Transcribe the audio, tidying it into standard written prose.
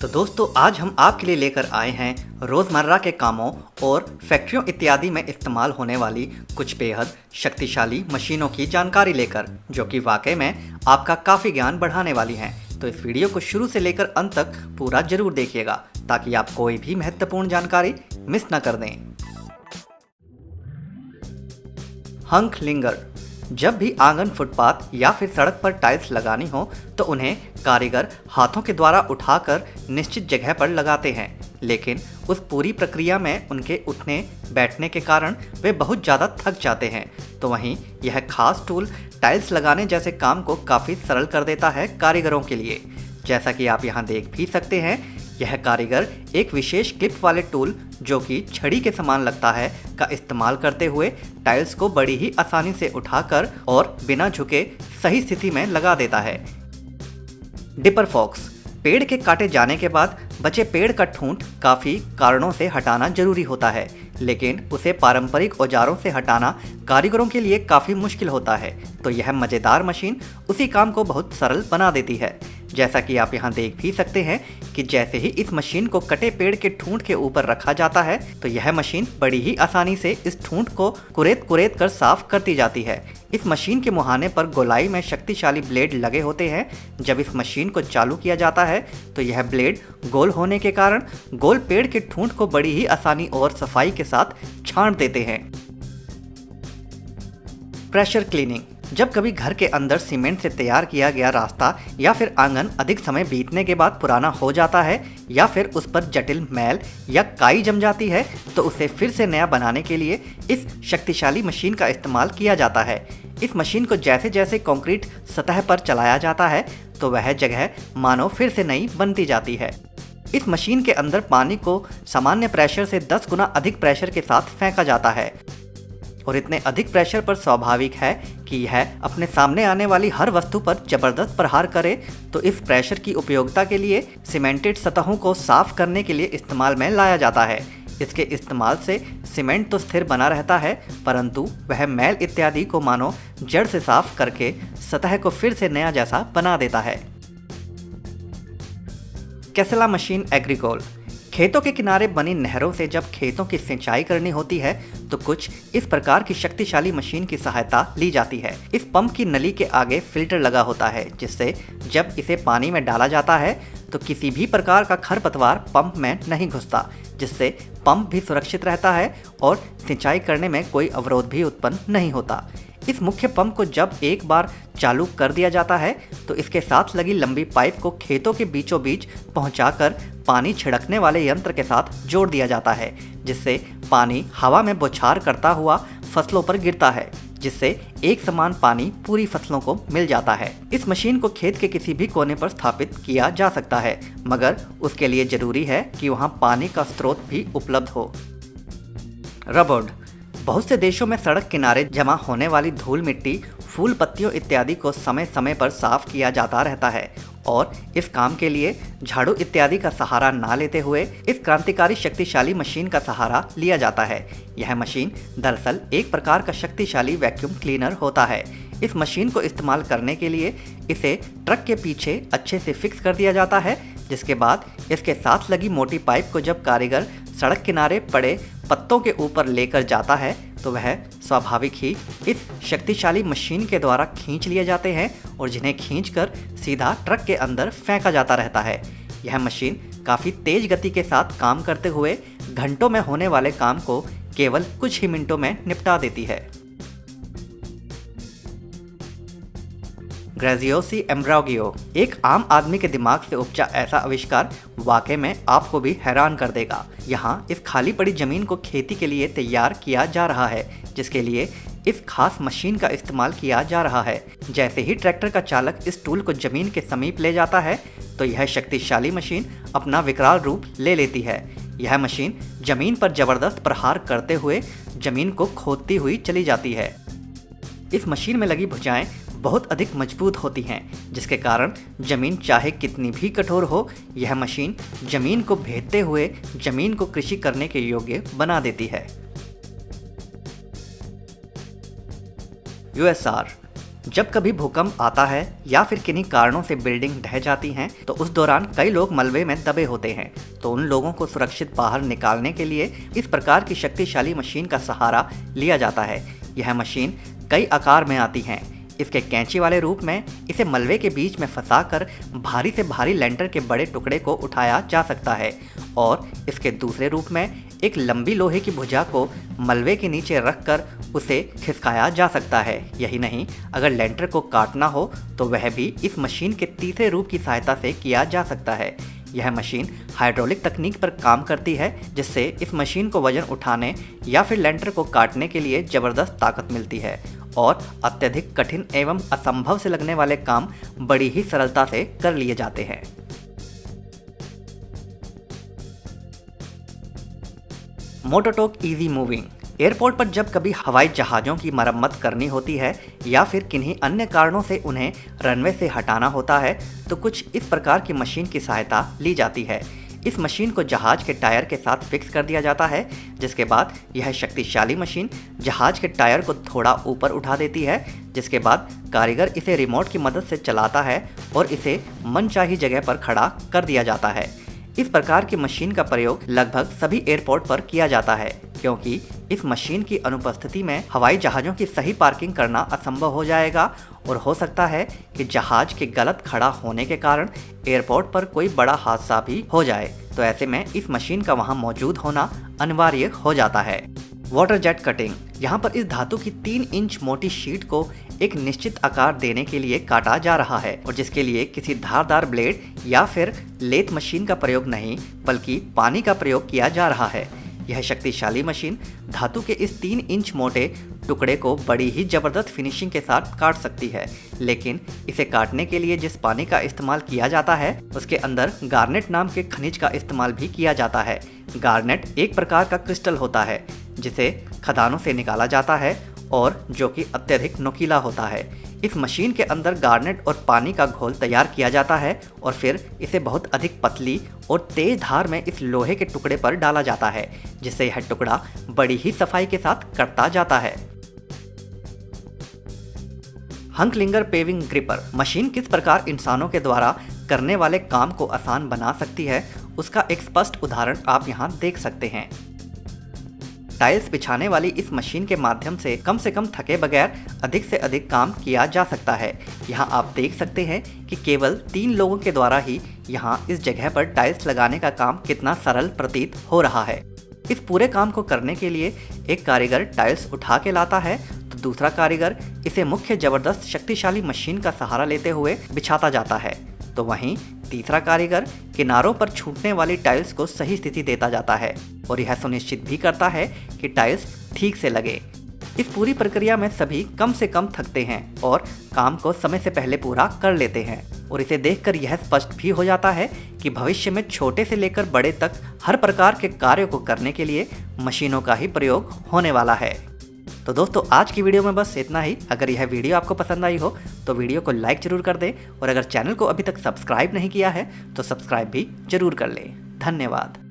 तो दोस्तों आज हम आपके लिए लेकर आए हैं रोज़मर्रा के कामों और फैक्ट्रियों इत्यादि में इस्तेमाल होने वाली कुछ बेहद शक्तिशाली मशीनों की जानकारी लेकर, जो कि वाकई में आपका काफ़ी ज्ञान बढ़ाने वाली हैं। तो इस वीडियो को शुरू से लेकर अंत तक पूरा जरूर देखिएगा ताकि आप कोई भी महत्वपूर्ण जानकारी मिस न कर दें। हंक लिंगर। जब भी आंगन, फुटपाथ या फिर सड़क पर टाइल्स लगानी हो तो उन्हें कारीगर हाथों के द्वारा उठाकर निश्चित जगह पर लगाते हैं, लेकिन उस पूरी प्रक्रिया में उनके उठने बैठने के कारण वे बहुत ज़्यादा थक जाते हैं। तो वहीं यह खास टूल टाइल्स लगाने जैसे काम को काफ़ी सरल कर देता है कारीगरों के लिए। जैसा कि आप यहाँ देख भी सकते हैं, यह कारीगर एक विशेष क्लिप वाले टूल जो कि छड़ी के समान लगता है का इस्तेमाल करते हुए टाइल्स को बड़ी ही आसानी से उठाकर और बिना झुके सही स्थिति में लगा देता है। Dipper fox. पेड़ के काटे जाने के बाद बचे पेड़ का ठूंठ काफ़ी कारणों से हटाना जरूरी होता है, लेकिन उसे पारंपरिक औजारों से हटाना कारीगरों के लिए काफ़ी मुश्किल होता है। तो यह मज़ेदार मशीन उसी काम को बहुत सरल बना देती है। जैसा कि आप यहाँ देख भी सकते हैं कि जैसे ही इस मशीन को कटे पेड़ के ठूंठ के ऊपर रखा जाता है तो यह मशीन बड़ी ही आसानी से इस ठूंठ को कुरेद कुरेद कर साफ करती जाती है। इस मशीन के मुहाने पर गोलाई में शक्तिशाली ब्लेड लगे होते हैं। जब इस मशीन को चालू किया जाता है तो यह ब्लेड गोल होने के कारण गोल पेड़ के ठूंठ को बड़ी ही आसानी और सफाई के साथ छांट देते हैं। Pressure cleaning. जब कभी घर के अंदर सीमेंट से तैयार किया गया रास्ता या फिर आंगन अधिक समय बीतने के बाद पुराना हो जाता है या फिर उस पर जटिल मैल या काई जम जाती है तो उसे फिर से नया बनाने के लिए इस शक्तिशाली मशीन का इस्तेमाल किया जाता है। इस मशीन को जैसे जैसे कंक्रीट सतह पर चलाया जाता है तो वह जगह मानो फिर से नई बनती जाती है। इस मशीन के अंदर पानी को सामान्य प्रेशर से 10 गुना अधिक प्रेशर के साथ फेंका जाता है और इतने अधिक प्रेशर पर स्वाभाविक है कि यह अपने सामने आने वाली हर वस्तु पर जबरदस्त प्रहार करे। तो इस प्रेशर की उपयोगिता के लिए सीमेंटेड सतहों को साफ करने के लिए इस्तेमाल में लाया जाता है। इसके इस्तेमाल से सीमेंट तो स्थिर बना रहता है, परंतु वह मैल इत्यादि को मानो जड़ से साफ करके सतह को फिर से नया जैसा बना देता है। कैसेला मशीन एग्रीकोल। खेतों के किनारे बनी नहरों से जब खेतों की सिंचाई करनी होती है तो कुछ इस प्रकार की शक्तिशाली मशीन की सहायता ली जाती है। इस पंप की नली के आगे फिल्टर लगा होता है, जिससे जब इसे पानी में डाला जाता है तो किसी भी प्रकार का खरपतवार पंप में नहीं घुसता, जिससे पंप भी सुरक्षित रहता है और सिंचाई करने में कोई अवरोध भी उत्पन्न नहीं होता। इस मुख्य पंप को जब एक बार चालू कर दिया जाता है तो इसके साथ लगी लंबी पाइप को खेतों के बीचों बीच पहुंचाकर पानी छिड़कने वाले यंत्र के साथ जोड़ दिया जाता है, जिससे पानी हवा में बौछार करता हुआ फसलों पर गिरता है, जिससे एक समान पानी पूरी फसलों को मिल जाता है। इस मशीन को खेत के किसी भी कोने पर स्थापित किया जा सकता है, मगर उसके लिए जरूरी है कि वहां पानी का स्रोत भी उपलब्ध हो। रबड़। बहुत से देशों में सड़क किनारे जमा होने वाली धूल मिट्टी, फूल पत्तियों इत्यादि को समय समय पर साफ किया जाता रहता है और इस काम के लिए झाड़ू इत्यादि का सहारा ना लेते हुए इस क्रांतिकारी शक्तिशाली मशीन का सहारा लिया जाता है। यह मशीन दरअसल एक प्रकार का शक्तिशाली वैक्यूम क्लीनर होता है। इस मशीन को इस्तेमाल करने के लिए इसे ट्रक के पीछे अच्छे से फिक्स कर दिया जाता है, जिसके बाद इसके साथ लगी मोटी पाइप को जब कारीगर सड़क किनारे पड़े पत्तों के ऊपर लेकर जाता है तो वह स्वाभाविक ही इस शक्तिशाली मशीन के द्वारा खींच लिए जाते हैं और जिन्हें खींचकर सीधा ट्रक के अंदर फेंका जाता रहता है। यह मशीन काफ़ी तेज गति के साथ काम करते हुए घंटों में होने वाले काम को केवल कुछ ही मिनटों में निपटा देती है। ग्रेजियोसी एम्ब्रागियो। एक आम आदमी के दिमाग से उपजा ऐसा आविष्कार वाकई में आपको भी हैरान कर देगा। यहाँ इस खाली पड़ी जमीन को खेती के लिए तैयार किया जा रहा है, जिसके लिए इस खास मशीन का इस्तेमाल किया जा रहा है। जैसे ही ट्रैक्टर का चालक इस टूल को जमीन के समीप ले जाता है तो यह शक्तिशाली मशीन अपना विकराल रूप ले लेती है। यह मशीन जमीन पर जबरदस्त प्रहार करते हुए जमीन को खोदती हुई चली जाती है। इस मशीन में लगी भुजाएं बहुत अधिक मजबूत होती हैं, जिसके कारण जमीन चाहे कितनी भी कठोर हो, यह मशीन जमीन को भेदते हुए जमीन को कृषि करने के योग्य बना देती है। यूएसआर। जब कभी भूकंप आता है या फिर किन्हीं कारणों से बिल्डिंग ढह जाती हैं, तो उस दौरान कई लोग मलबे में दबे होते हैं। तो उन लोगों को सुरक्षित बाहर निकालने के लिए इस प्रकार की शक्तिशाली मशीन का सहारा लिया जाता है। यह मशीन कई आकार में आती हैं। इसके कैंची वाले रूप में इसे मलबे के बीच में फंसाकर भारी से भारी लेंटर के बड़े टुकड़े को उठाया जा सकता है, और इसके दूसरे रूप में एक लंबी लोहे की भुजा को मलबे के नीचे रखकर उसे खिसकाया जा सकता है। यही नहीं, अगर लेंटर को काटना हो तो वह भी इस मशीन के तीसरे रूप की सहायता से किया जा सकता है। यह मशीन हाइड्रोलिक तकनीक पर काम करती है, जिससे इस मशीन को वजन उठाने या फिर लेंटर को काटने के लिए ज़बरदस्त ताकत मिलती है, और अत्यधिक कठिन एवं असंभव से लगने वाले काम बड़ी ही सरलता से कर लिए जाते हैं। मोटोटोक इजी मूविंग। एयरपोर्ट पर जब कभी हवाई जहाज़ों की मरम्मत करनी होती है या फिर किन्हीं अन्य कारणों से उन्हें रनवे से हटाना होता है, तो कुछ इस प्रकार की मशीन की सहायता ली जाती है। इस मशीन को जहाज़ के टायर के साथ फिक्स कर दिया जाता है, जिसके बाद यह शक्तिशाली मशीन जहाज़ के टायर को थोड़ा ऊपर उठा देती है, जिसके बाद कारीगर इसे रिमोट की मदद से चलाता है और इसे मनचाही जगह पर खड़ा कर दिया जाता है। इस प्रकार की मशीन का प्रयोग लगभग सभी एयरपोर्ट पर किया जाता है, क्योंकि इस मशीन की अनुपस्थिति में हवाई जहाज़ों की सही पार्किंग करना असंभव हो जाएगा, और हो सकता है कि जहाज़ के गलत खड़ा होने के कारण एयरपोर्ट पर कोई बड़ा हादसा भी हो जाए। तो ऐसे में इस मशीन का वहां मौजूद होना अनिवार्य हो जाता है। Water jet cutting. यहाँ पर इस धातु की 3 इंच मोटी शीट को एक निश्चित आकार देने के लिए काटा जा रहा है, और जिसके लिए किसी धारदार ब्लेड या फिर लेथ मशीन का प्रयोग नहीं, बल्कि पानी का प्रयोग किया जा रहा है। यह शक्तिशाली मशीन धातु के इस 3 इंच मोटे टुकड़े को बड़ी ही ज़बरदस्त फिनिशिंग के साथ काट सकती है, लेकिन इसे काटने के लिए जिस पानी का इस्तेमाल किया जाता है उसके अंदर गार्नेट नाम के खनिज का इस्तेमाल भी किया जाता है। गार्नेट एक प्रकार का क्रिस्टल होता है जिसे खदानों से निकाला जाता है और जो कि अत्यधिक नुकीला होता है। इस मशीन के अंदर गार्नेट और पानी का घोल तैयार किया जाता है और फिर इसे बहुत अधिक पतली और तेज धार में इस लोहे के टुकड़े पर डाला जाता है, जिससे यह टुकड़ा बड़ी ही सफाई के साथ कटता जाता है। हंकलिंगर पेविंग ग्रिपर। मशीन किस प्रकार इंसानों के द्वारा करने वाले काम को आसान बना सकती है, उसका एक स्पष्ट उदाहरण आप यहाँ देख सकते हैं। टाइल्स बिछाने वाली इस मशीन के माध्यम से कम थके बगैर अधिक से अधिक काम किया जा सकता है। यहाँ आप देख सकते हैं कि केवल 3 लोगों के द्वारा ही यहाँ इस जगह पर टाइल्स लगाने का काम कितना सरल प्रतीत हो रहा है। इस पूरे काम को करने के लिए एक कारीगर टाइल्स उठा के लाता है, तो दूसरा कारीगर इसे मुख्य जबरदस्त शक्तिशाली मशीन का सहारा लेते हुए बिछाता जाता है, तो वहीं तीसरा कारीगर किनारों पर छूटने वाली टाइल्स को सही स्थिति देता जाता है और यह सुनिश्चित भी करता है कि टाइल्स ठीक से लगे। इस पूरी प्रक्रिया में सभी कम से कम थकते हैं और काम को समय से पहले पूरा कर लेते हैं, और इसे देखकर यह स्पष्ट भी हो जाता है कि भविष्य में छोटे से लेकर बड़े तक हर प्रकार के कार्यों को करने के लिए मशीनों का ही प्रयोग होने वाला है। तो दोस्तों, आज की वीडियो में बस इतना ही। अगर यह वीडियो आपको पसंद आई हो तो वीडियो को लाइक जरूर कर दें, और अगर चैनल को अभी तक सब्सक्राइब नहीं किया है तो सब्सक्राइब भी जरूर कर लें। धन्यवाद।